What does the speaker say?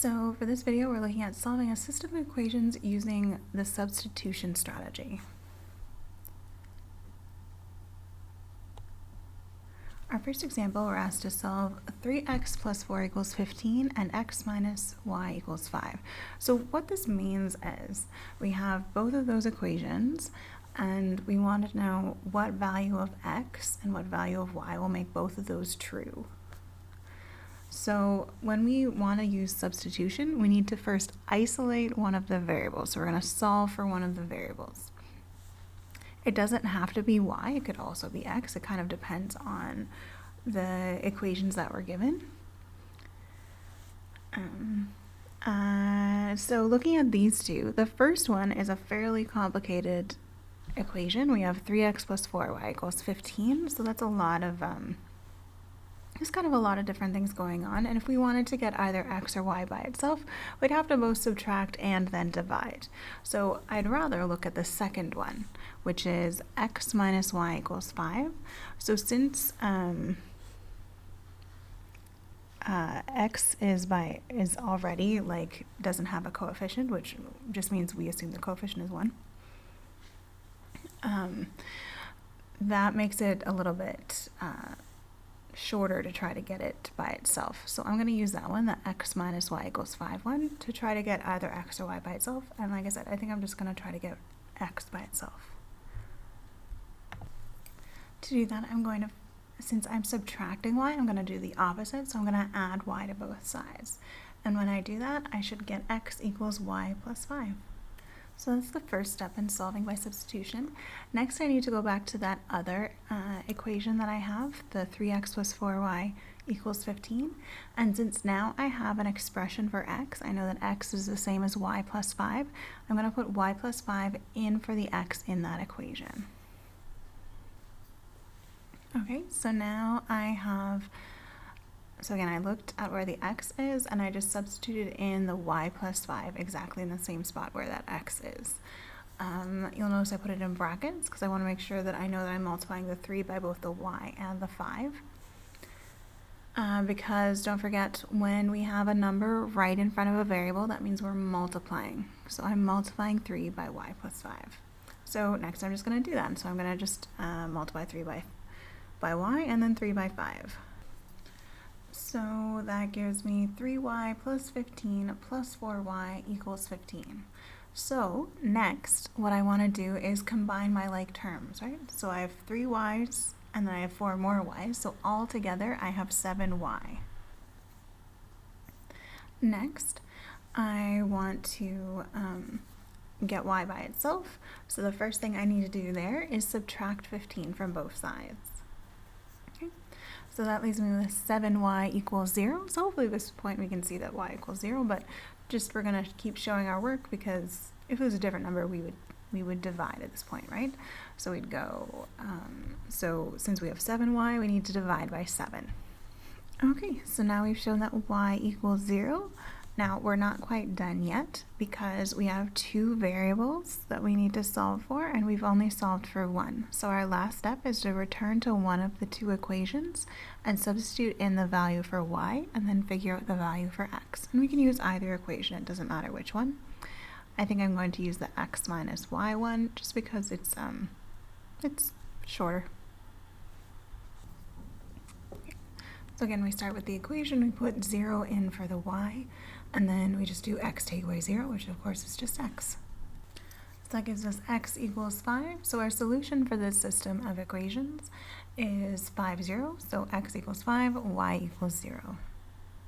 So for this video, we're looking at solving a system of equations using the substitution strategy. Our first example, we're asked to solve 3x plus 4 equals 15 and x minus y equals 5. So what this means is we have both of those equations and we want to know what value of x and what value of y will make both of those true. So when we want to use substitution, we need to first isolate one of the variables. So we're going to solve for one of the variables. It doesn't have to be y, it could also be x. It kind of depends on the equations that were given. So looking at these two, the first one is a fairly complicated equation. We have 3x plus 4y equals 15, so that's a lot of there's kind of a lot of different things going on, and if we wanted to get either x or y by itself, we'd have to both subtract and then divide. So I'd rather look at the second one, which is x minus y equals 5. So since x is already doesn't have a coefficient, which just means we assume the coefficient is 1. That makes it a little bit shorter to try to get it by itself. So I'm going to use that one, the x minus y equals 5 one, to try to get either x or y by itself. And like I said, I think I'm just going to try to get x by itself. To do that, I'm going to, since I'm subtracting y, I'm going to do the opposite. So I'm going to add y to both sides. And when I do that, I should get x equals y plus 5. So that's the first step in solving by substitution. Next, I need to go back to that other equation that I have, the 3x plus 4y equals 15. And since now I have an expression for x, I know that x is the same as y plus 5. I'm going to put y plus 5 in for the x in that equation. Okay, so now I have, so again, I looked at where the x is and I just substituted in the y plus 5 exactly in the same spot where that x is. You'll notice I put it in brackets because I want to make sure that I know that I'm multiplying the 3 by both the y and the 5. Because don't forget, when we have a number right in front of a variable, that means we're multiplying. So I'm multiplying 3 by y plus 5. So next I'm just going to do that. So I'm going to just multiply 3 by y and then 3 by 5. So that gives me 3y plus 15 plus 4y equals 15. So next, what I want to do is combine my like terms, right? So I have 3 y's and then I have 4 more y's. So all together I have 7y. Next, I want to get y by itself. So the first thing I need to do there is subtract 15 from both sides. So that leaves me with 7y equals 0. So hopefully at this point we can see that y equals 0, but just we're going to keep showing our work because if it was a different number, we would divide at this point, right? So we'd go, so since we have 7y, we need to divide by 7. Okay, so now we've shown that y equals 0. Now we're not quite done yet because we have 2 variables that we need to solve for and we've only solved for 1. So our last step is to return to one of the 2 equations and substitute in the value for y and then figure out the value for x. And we can use either equation, it doesn't matter which one. I think I'm going to use the x minus y one just because it's shorter. So again, we start with the equation, we put 0 in for the y, and then we just do x take away 0, which of course is just x. So that gives us x equals 5. So our solution for this system of equations is 5, 0. So x equals 5, y equals 0.